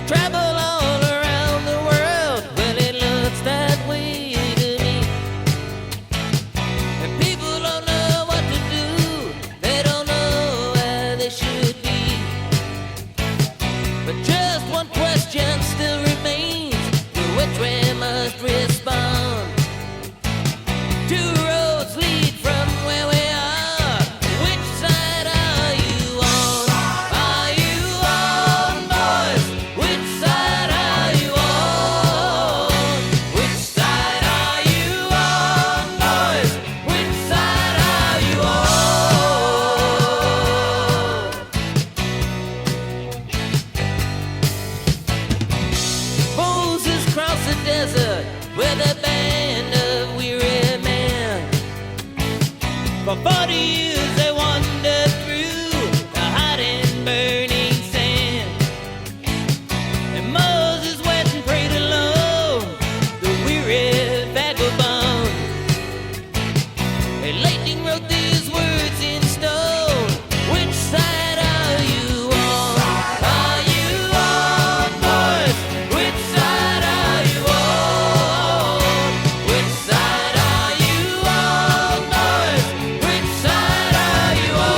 travel all around the world. Well, it looks that way to me. And people don't know what to do. They don't know where they should be. But just one question still remains, to which we must respond. Two roads lead from where we are. Which side are you on? Are you on, boys? Which side are you on? Which side are you on, boys? Which side are you on? Moses crossed the desert with a band of weary men. For 40 years they wandered through the hot and burning sand. And Moses went and prayed alone, the weary vagabond. And lightning wrote these words in stone. Which side are you on? Are you on, boys? Which side are you on? Which side are you on, boys? Which side are you on?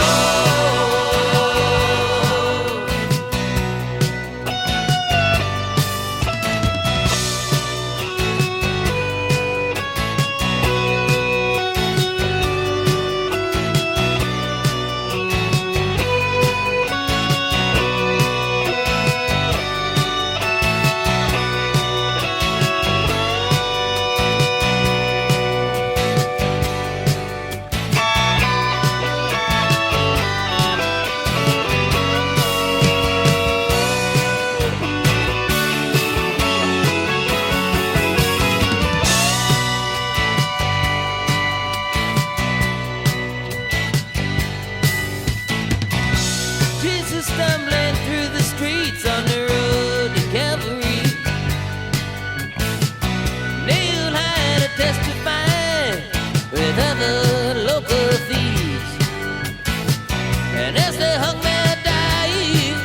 Jesus stumbling through the streets on the road to Calvary, nailed high to testify with other local thieves. And as they hung there dying,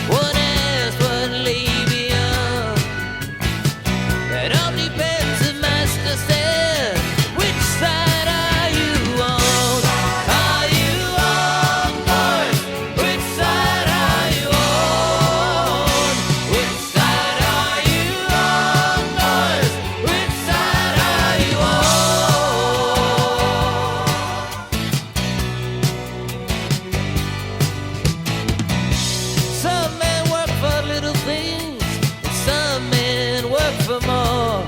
one asked what lay beyond. That all depends, the master said. Which side are you on? Are you on, boys? Which side are you on? Which side are you on, boys? Which side are you on? Some men work for little things, and some men work for more.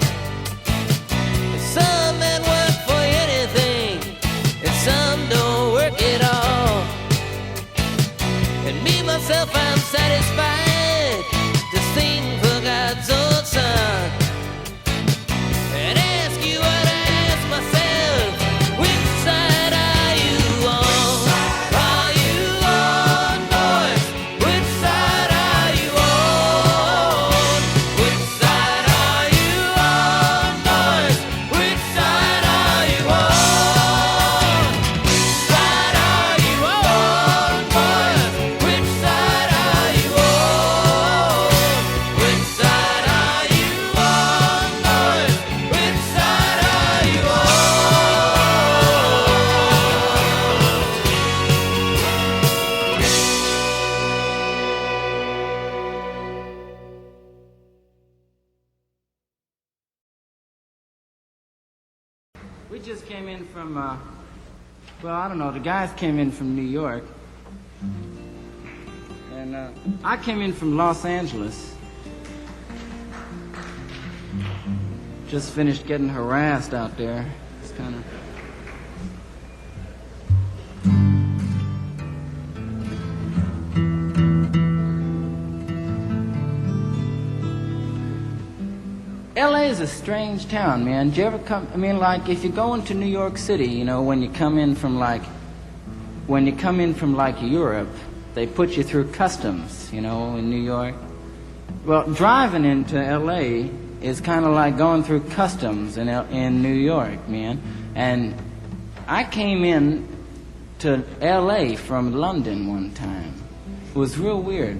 Some men work for anything, and some don't work at all. And me, myself, I'm satisfied to sing for God's own son. And ask you what I ask myself, which side are you on? Are you on, boys? Which side are you on? Which side are you on, boys? Which side are you on? Which side are you on, boys? Which side are you on? Which side are you on, boys? Which side are you on? We just came in from, well, I don't know, the guys came in from New York. And I came in from Los Angeles. Just finished getting harassed out there. It's kind of... LA is a strange town, man. Do you ever come, I mean, like, if you're going to New York City, you know, when you come in from like Europe, they put you through customs, you know, in New York. Well, driving into LA is kind of like going through customs in New York, man. And I came in to LA from London one time. It was real weird.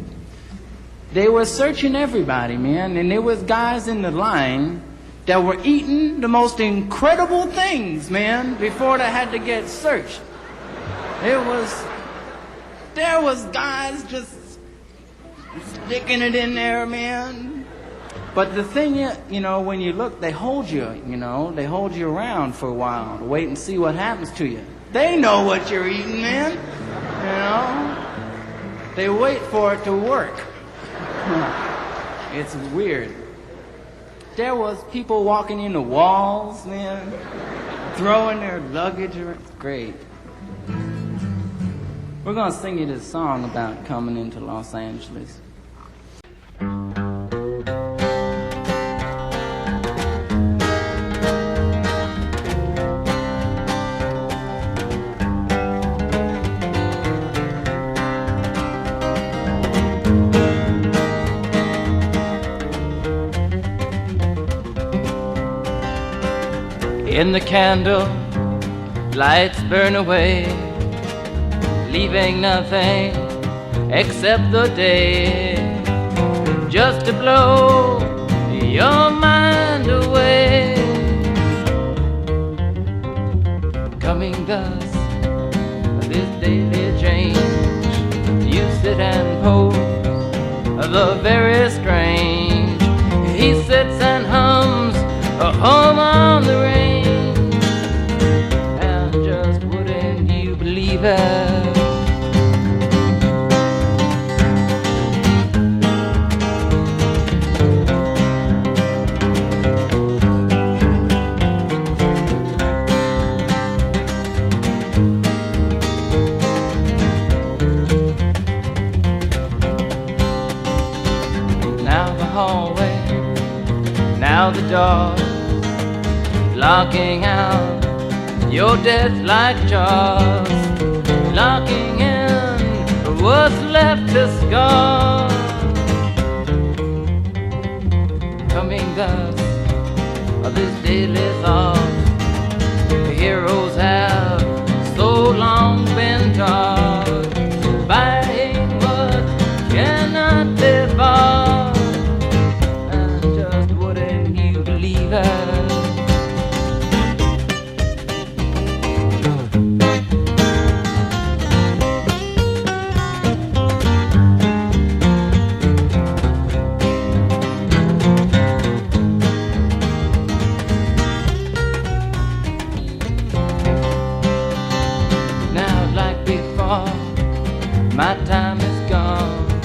They were searching everybody, man, and there was guys in the line that were eating the most incredible things, man, before they had to get searched. There was guys just sticking it in there, man. But the thing is, you know, when you look, they hold you, you know, they hold you around for a while to wait and see what happens to you. They know what you're eating, man, you know. They wait for it to work. It's weird. There was people walking in the walls, man, throwing their luggage around. It's great. We're gonna sing you this song about coming into Los Angeles. In the candle, lights burn away, leaving nothing except the day, just to blow your mind away. Coming thus, this daily change, you sit and pose the very strange. He sits and hums a home on the range. Now the hallway, now the door, locking out your death-like jaws, locking in what's left to scar. Coming thus, this daily thought, the heroes have so long been taught, buying what cannot be bought. And just wouldn't you believe it? My time is gone.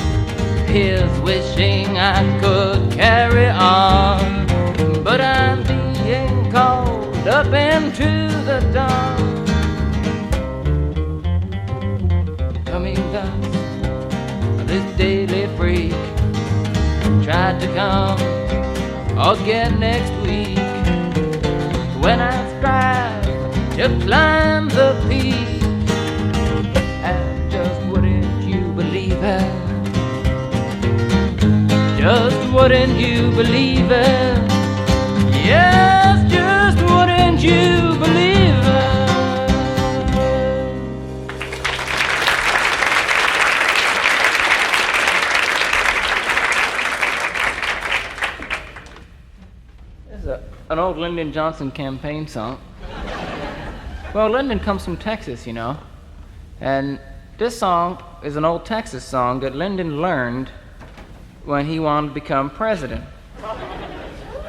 Here's wishing I could carry on, but I'm being called up into the dawn. Coming thus, this daily freak tried to come again next week, when I strive to climb the peak. Just wouldn't you believe it? Yes, just wouldn't you believe it? This is an old Lyndon Johnson campaign song. Well, Lyndon comes from Texas, you know, and this song is an old Texas song that Lyndon learned when he wanted to become president.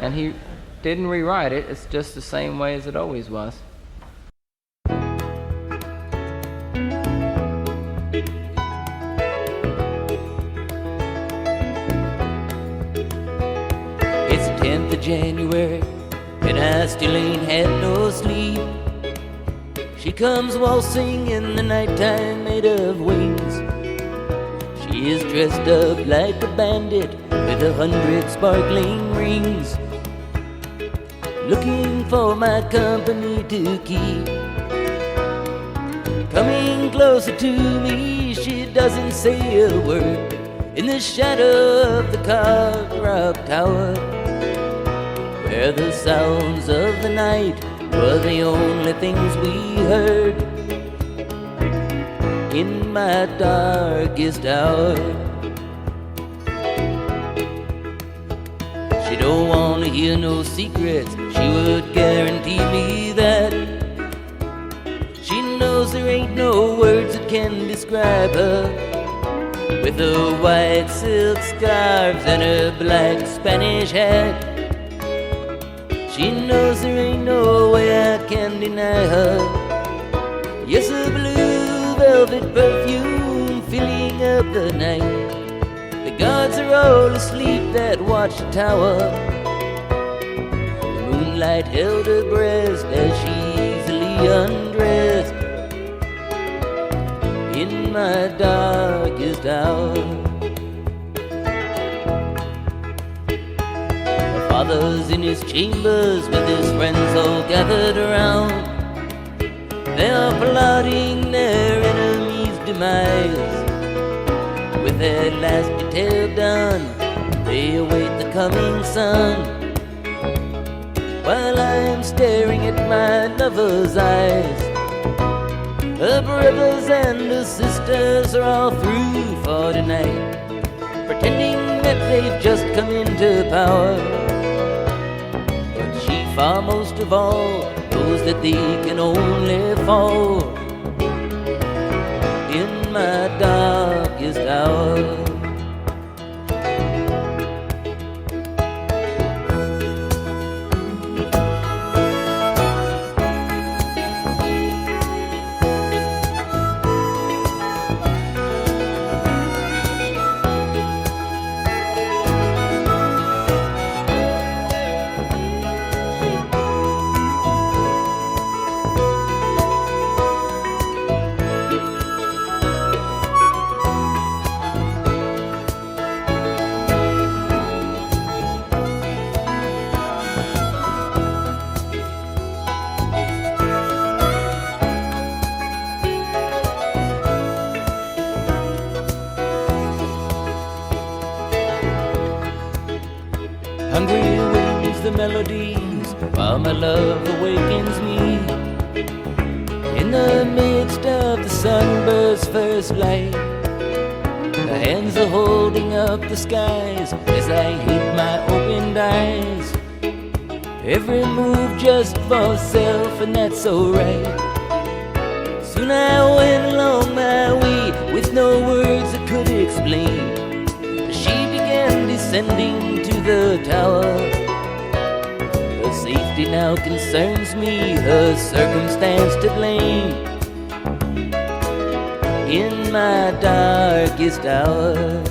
And he didn't rewrite it, it's just the same way as it always was. It's the 10th of January, and I still ain't had no sleep. She comes waltzing in the nighttime made of wings. She is dressed up like a bandit with 100 sparkling rings, looking for my company to keep. Coming closer to me, she doesn't say a word. In the shadow of the Cock Tower, where the sounds of the night were the only things we heard. In my darkest hour, wanna hear no secrets. She would guarantee me that. She knows there ain't no words that can describe her. With her white silk scarves and her black Spanish hat, she knows there ain't no way I can deny her. Yes, her blue velvet perfume filling up the night. The guards are all asleep that watch the tower. The moonlight held her breast as she easily undressed in my darkest hour. My father's in his chambers with his friends all gathered around. They are plotting their enemy's demise. With their last detail done, they await the coming sun, while I am staring at my lover's eyes. Her brothers and her sisters are all through for tonight, pretending that they've just come into power. But she, far most of all, knows that they can only fall in my darkest hour. Hungry wings the melodies while my love awakens me. In the midst of the sunbird's first light, the hands are holding up the skies as I hid my opened eyes. Every move just for self, and that's alright. Soon I went along my way with no words I could explain. She began descending to the tower. Her safety now concerns me, her circumstance to blame in my darkest hour.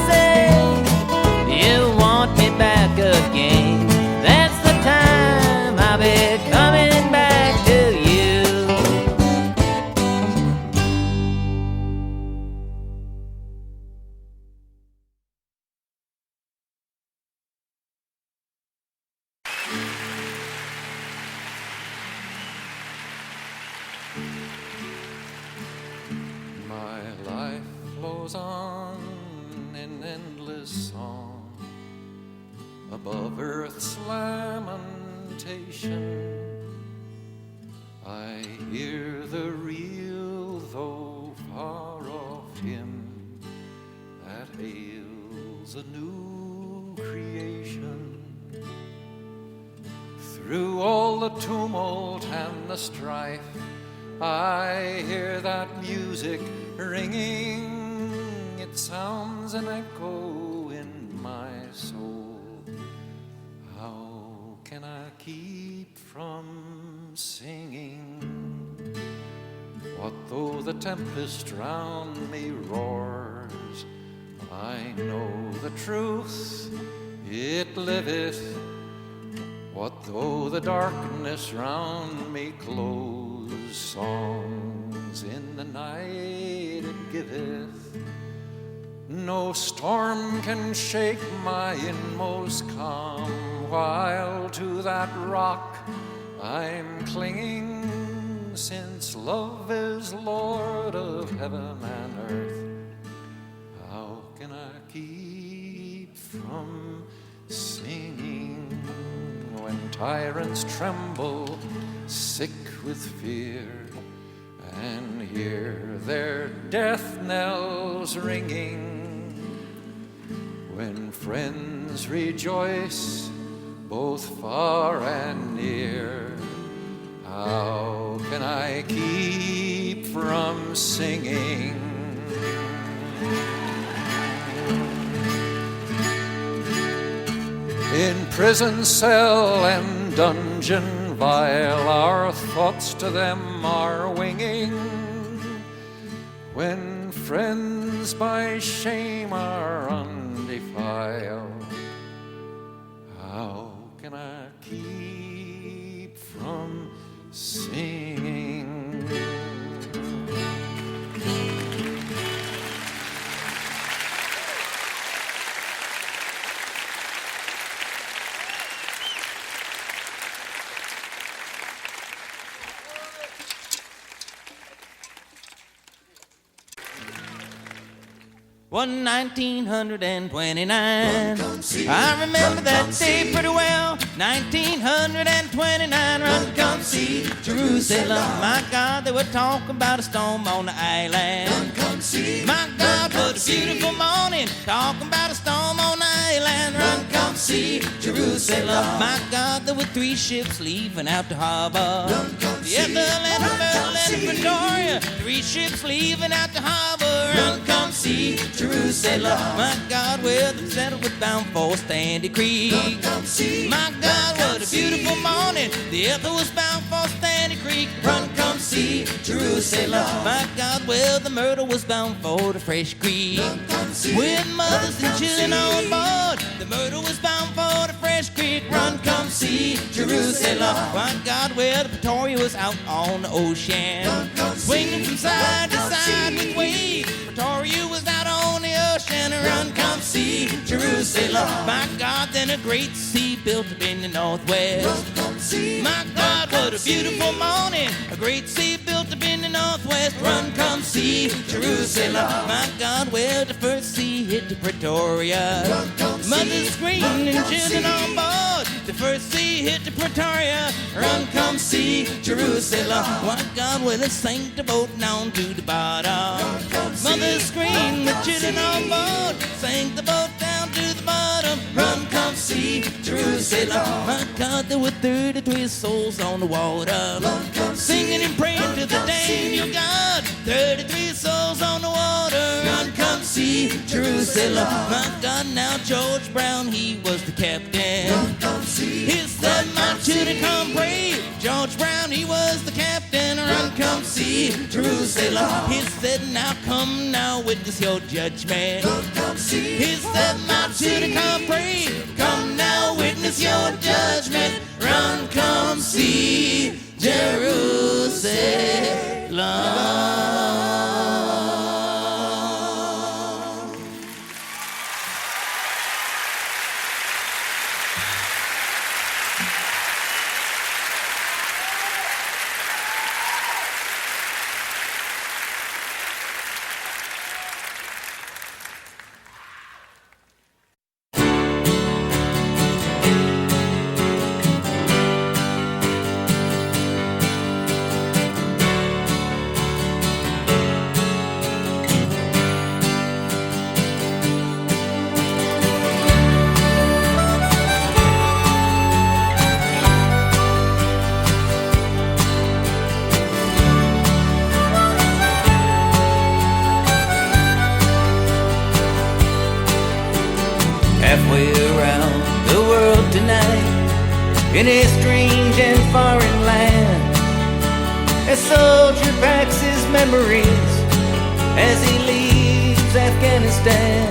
Say his song above earth's lamentation. I hear the real, though far off hymn that hails a new creation. Through all the tumult and the strife, I hear that music ringing. It sounds an echo in my soul. How can I keep from singing? What though the tempest round me roars? I know the truth, it liveth. What though the darkness round me close? Songs in the night it giveth. No storm can shake my inmost calm, while to that rock I'm clinging, since love is Lord of heaven and earth. How can I keep from singing when tyrants tremble, sick with fear, and hear their death knells ringing? When friends rejoice, both far and near, how can I keep from singing? In prison cell and dungeon vile, our thoughts to them are winging. When friends by shame are undefiled, how can I keep from singing? One 1929. I remember that day pretty well. 1929. Run, come see Jerusalem. My God, they were talking about a storm on the island. Run, come see. My God, what a beautiful morning. Talking about a storm on the island. Run, come see Jerusalem. My God, there were 3 ships leaving out the harbor. Run, come see. The Lament-Arlo Guthrie-Music. 3 ships leaving out the harbor. Run, come see Jerusalem. My God, where the settle was bound for Sandy Creek. My God, what a beautiful morning. The earth was bound for Sandy Creek. Run, come see Jerusalem. My God, where the murder was bound for the Fresh Creek. With mothers and children on board, the murder was bound for the Fresh Creek. Run, come see Jerusalem. My God, where the Pretoria was out on the ocean, swinging from side to side with waves. Pretoria was out on the ocean. Run, come see Jerusalem. My God, then a great sea built up in the northwest. My God, what a beautiful morning. A great sea built up in the northwest. Run, come see Jerusalem. My God, where the first sea hit the Pretoria, mothers screaming and children on board. The first sea hit the Pretoria. Run, come see Jerusalem. My God, well, it sank the boat down to the bottom. Mothers screaming with children on board. Sank the boat down to the bottom. Run, come see Jerusalem. My God, there were 33 souls on the water, singing and praying to the Daniel God. 33 souls on the water. Run, come see Jerusalem. My God, now George Brown, he was the captain. He said, my children, come pray. George Brown, he was the captain. Run, come see Jerusalem. He said, now come, now witness your judgment. He said, my children, come pray. Come now, witness your judgment. Run, come see Jerusalem. halfway around the world tonight, in a strange and foreign land. A soldier packs his memories as he leaves Afghanistan.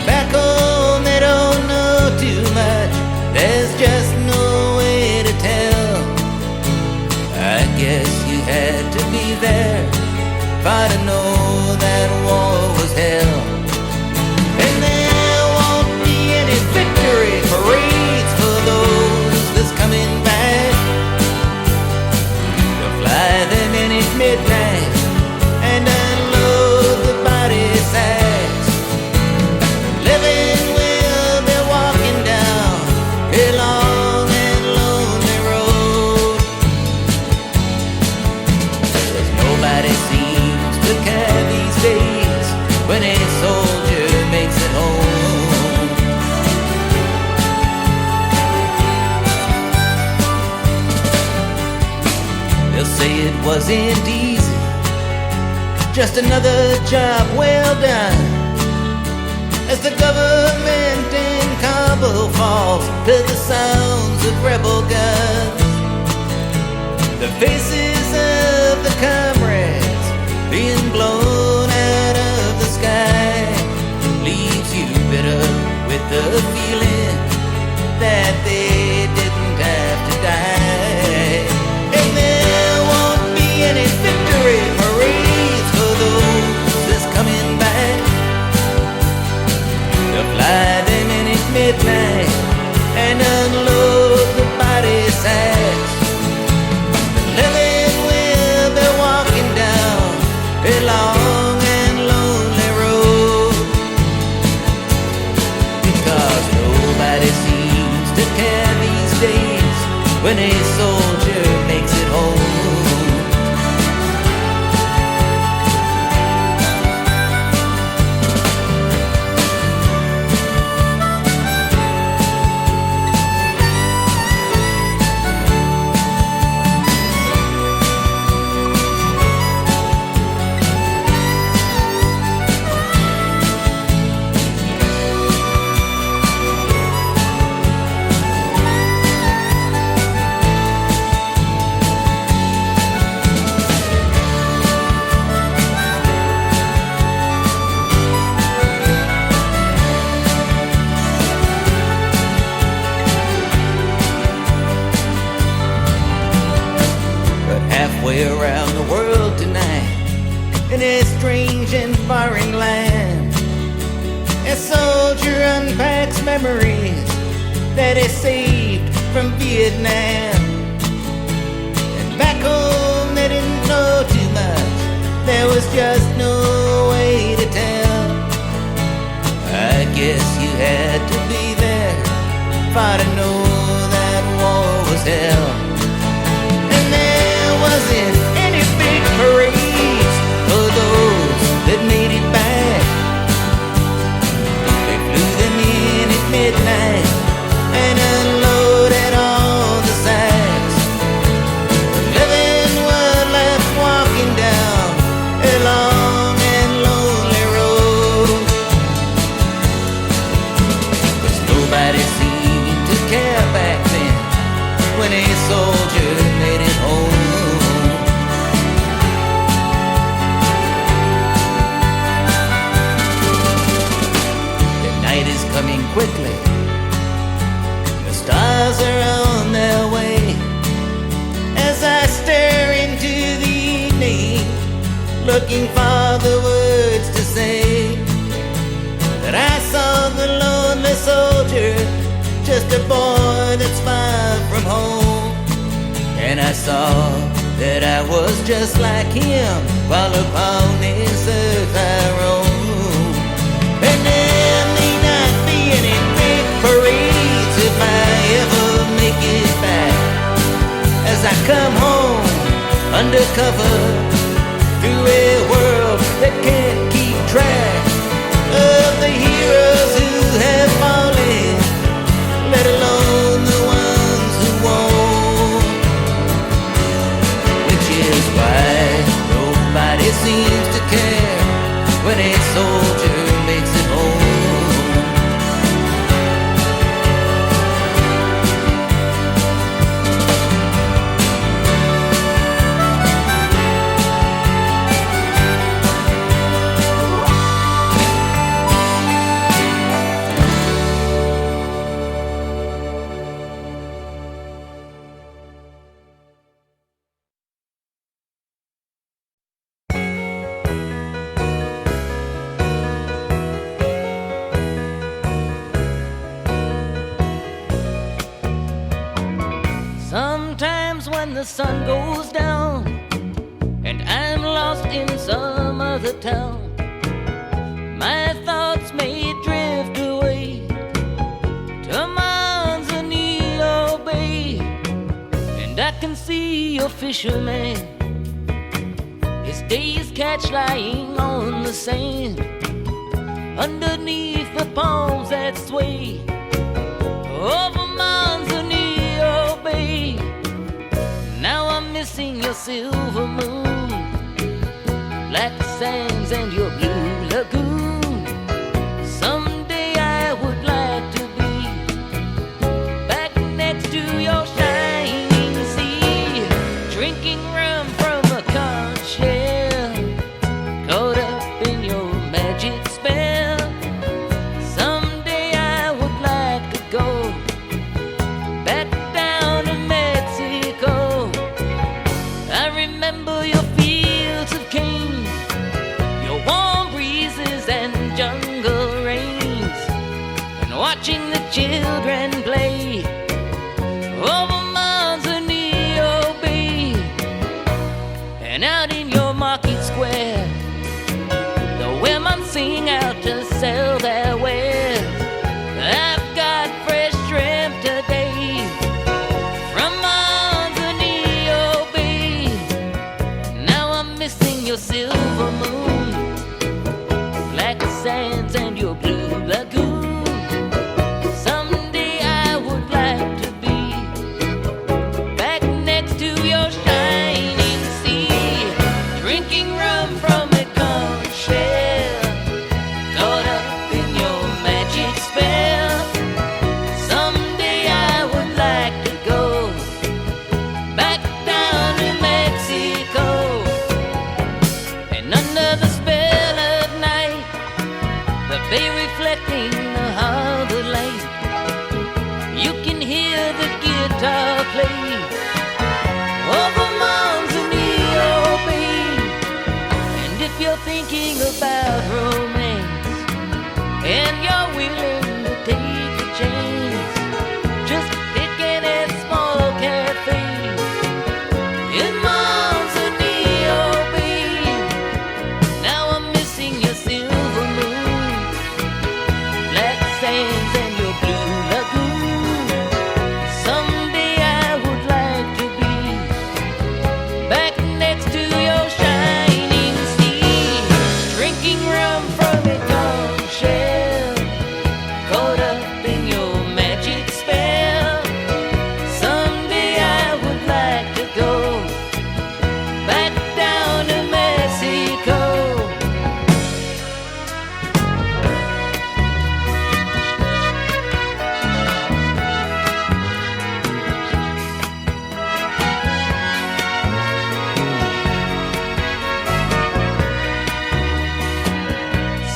Back home they don't know too much, there's just no way to tell. I guess you had to be there for to know that war was hell. And there won't be any victory parades for those that's coming back. They'll fly them in at midnight and unload the body sacks. The living will be walking down a long and lonely road. 'Cause nobody seems to care these days when a soldier makes it home. They'll say it wasn't easy, just another job well done, as the government in Kabul falls to the sounds of rebel guns. The faces of the comrades being blown out of the sky leaves you bitter with the feeling that they didn't have to die. And there won't be any victory parades for those that's coming back. They'll fly them in at midnight and unload the body sacks. The living will be walking down a long and lonely road, because nobody seems to care these days when a soldier makes it home. Around the world tonight, in a strange and foreign land, a soldier unpacks memories that he saved from Vietnam. And back home they didn't know too much, there was just no way to tell. I guess you had to be there for to know that war was hell. Wasn't any big parades for those that made it back. They flew them in at midnight and unloaded all the sacks. The living were left walking down a long and lonely road, 'cause nobody seemed to care back then when a soldier made it home. Coming quickly, the stars are on their way, as I stare into the evening, looking for the words to say that I saw the lonely soldier, just a boy that's far from home. And I saw that I was just like him while upon this earth I roam. And there may not be any big parades if I ever make it back, as I come home undercover through a world that can't keep track of the heroes who have fallen, let alone the ones who won't. Which is why nobody seems to care when a soldier makes it home. the sun goes down and I'm lost in some other town, my thoughts may drift away to Manzanillo Bay, and I can see your fisherman, his days catch lying on the sand, underneath the palms that sway over Manzanillo Bay. Now I'm missing your silver moon, black sands and your blue lagoon. Someday I would like to be back next to your shining sea, drinking rum from a conch shell, caught up in your magic spell. Someday I would like to go back down to Mexico. I remember your fields of cane, your warm breezes and jungle rains, and watching the children play over Manzanillo Bay. And out in your market square, the women sing out to sell their wares. I've got fresh shrimp today from Manzanillo Bay. Now I'm missing your silver moon, black sands and your blue lagoon. Someday I would like to be back next to your shining sea, drinking rum from a conch shell, caught up in your magic spell. Someday I would like to go back down to Mexico, and under the spell of night, the bay reflecting the harbor light, you can hear the guitar play over Manzanillo Bay. And if you're thinking about romance and you're willing to take a chance, just pick any small cafe in Manzanillo Bay. Now I'm missing your silver moon, black sands and your blue lagoon. Someday I would like to be back next to your shining sea, drinking rum from a conch shell, caught up in your magic spell. Someday I would like to go back down to Mexico.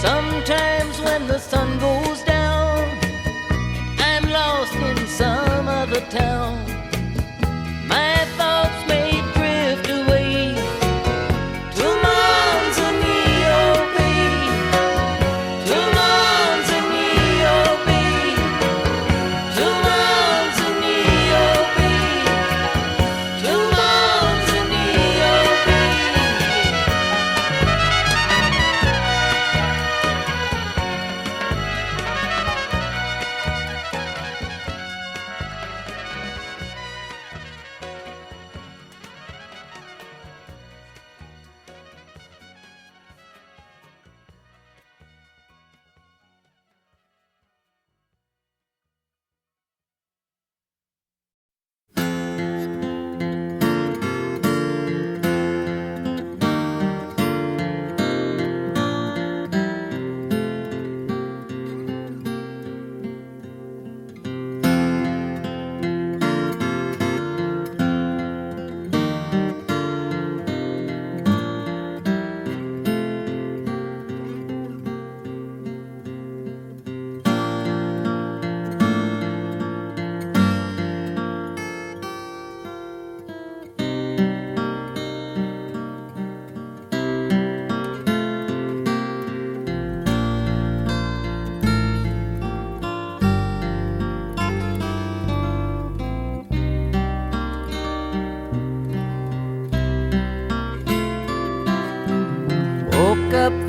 Sometimes when the sun goes down and I'm lost in some other town, my thoughts may drift away to Manzanillo Bay, to Manzanillo Bay, to Manzanillo Bay, to Manzanillo Bay.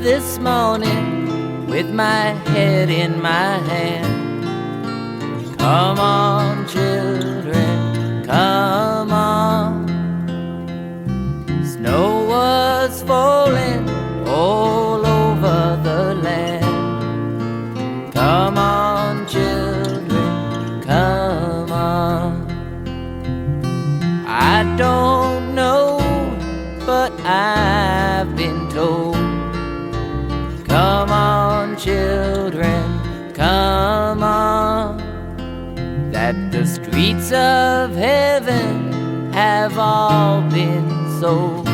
this morning with my head in my hand. Come on, children, come on. Snow was falling all over the land. Come on, children, come on. I don't know, but I've been told. Come on, children, come on, that the streets of heaven have all been sold.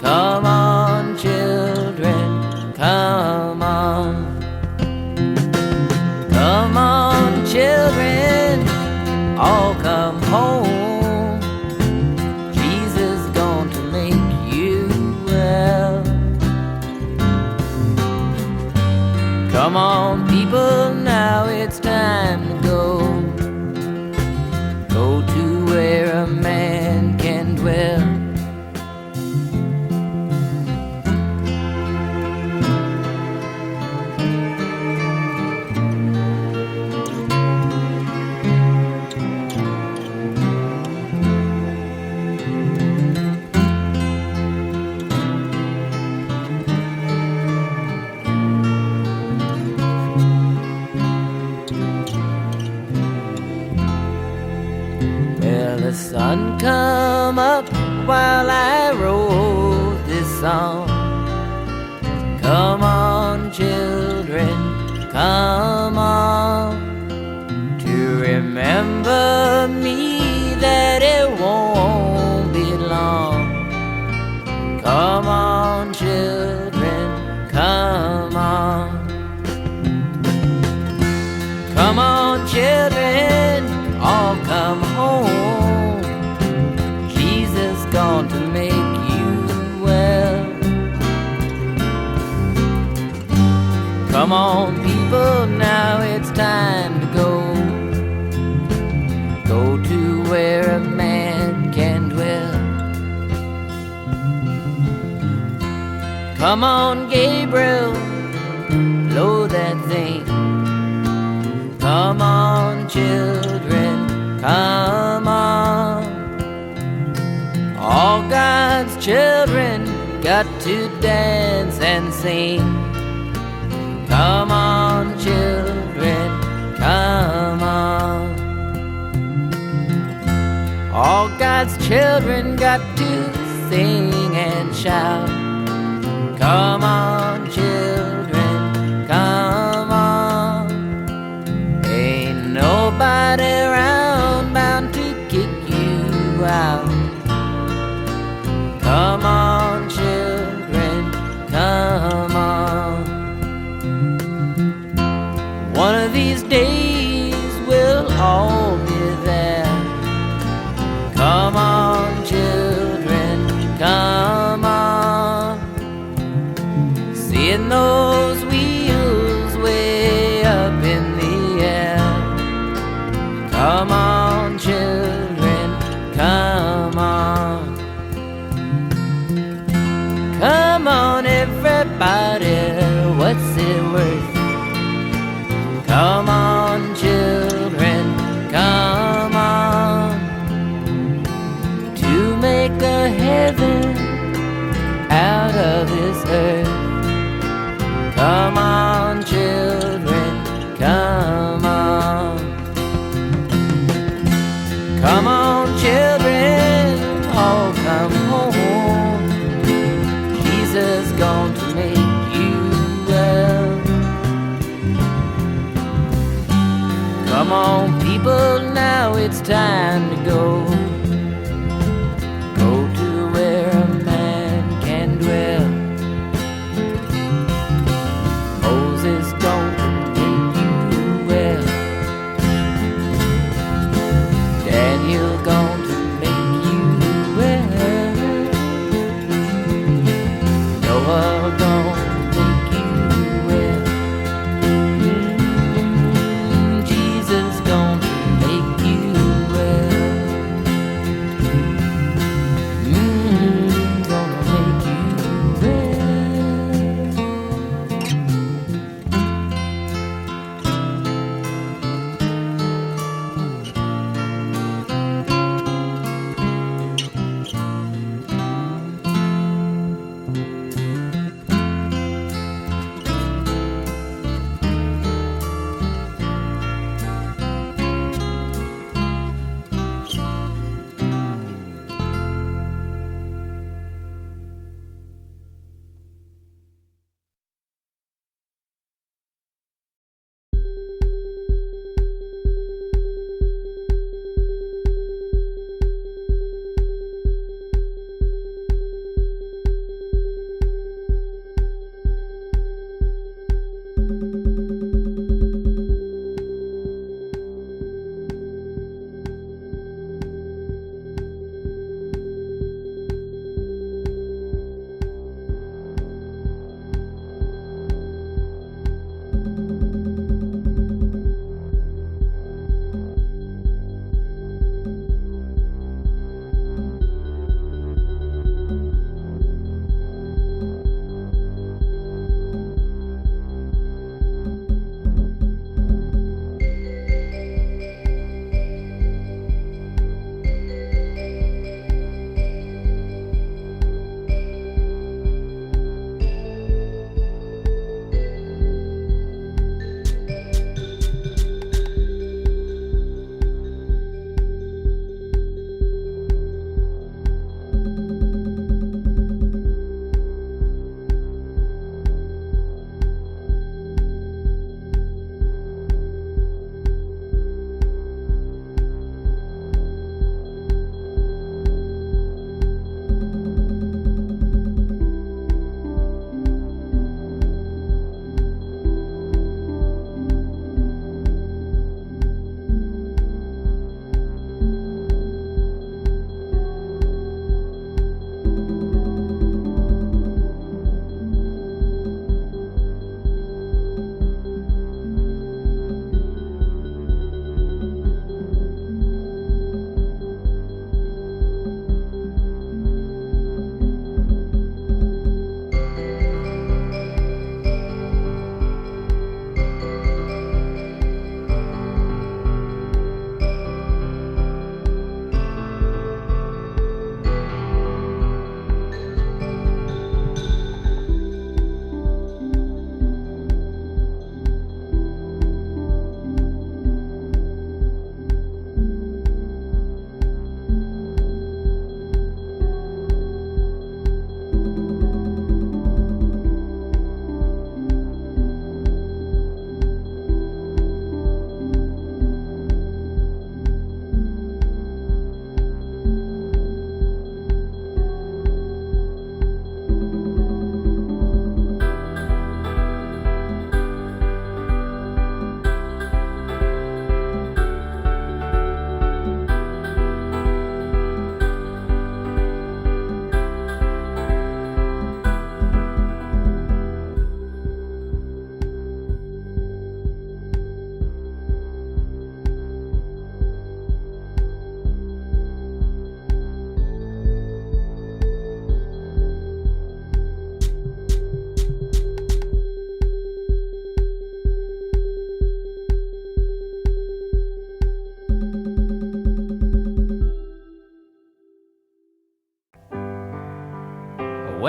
Come on, children, come on. Come on, children, all come home. Jesus is going to make you well. Come on, people, now it's time to go. Go to where a man can dwell. The sun come up while I wrote this song. Come on, children, come on, to remember me that it won't be long. Come on, children, come on. Come on, children, all come home. Jesus gone to make you well. Come on, people, now it's time to go. Go to where a man can dwell. Come on, Gabriel, blow that thing. Come on, children, come on. All God's children got to dance and sing. Come on, children, come on. All God's children got to sing and shout. Come on, children, come on. Ain't nobody around bound to kick you out. Come on, children, come on. One of these days we'll all be there. Come on, children, come on. Seeing those wheels way up in the air. Come on, children, come on. Come on, everybody, what's it worth? Come on, children, come on, to make a heaven out of this earth. Come on, children, come on. Come on, children, all come home. Jesus gone to make you well. Come on, people, now it's time to go. Go to where a man can dwell. Moses gone to make you well. Daniel gone to make you well. Noah gone to make you well. Jesus gone to make you well.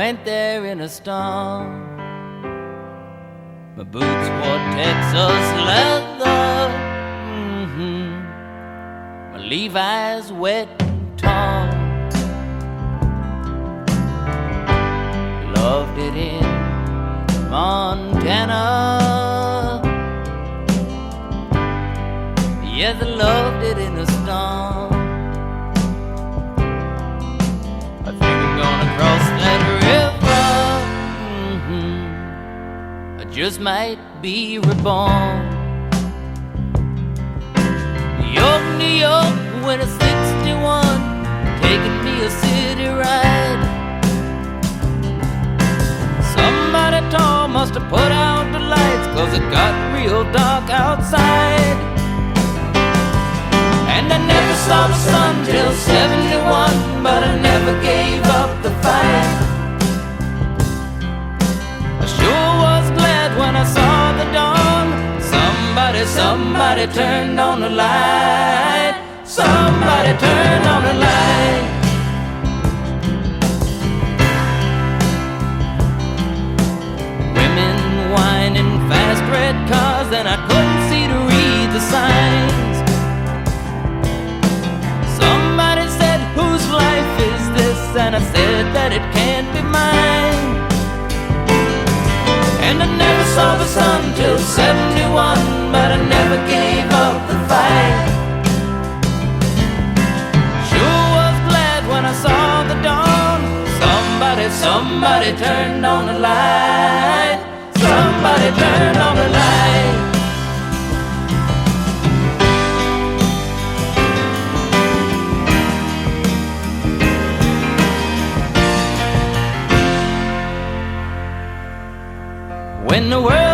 went there in a storm. My boots wore Texas leather, my Levi's wet and torn. Loved it in Montana, yes, I loved it in the storm. I think I'm gonna cross that river, I just might be reborn. New York, New York, when it's 61, taking me a city ride. Somebody tall must have put out the lights, 'cause it got real dark outside. And I never saw the sun till 71, but I never gave up the fight. I sure was glad when I saw the dawn. Somebody turned on the light. Somebody turned on the light. Women whining, fast red cars, and I couldn't see to read the signs. Somebody said, whose life is this? And I said that it can't be mine. And I never saw the sun till 71, but I never gave up the fight. Sure was glad when I saw the dawn. Somebody turned on the light. Somebody turned on the light. When the world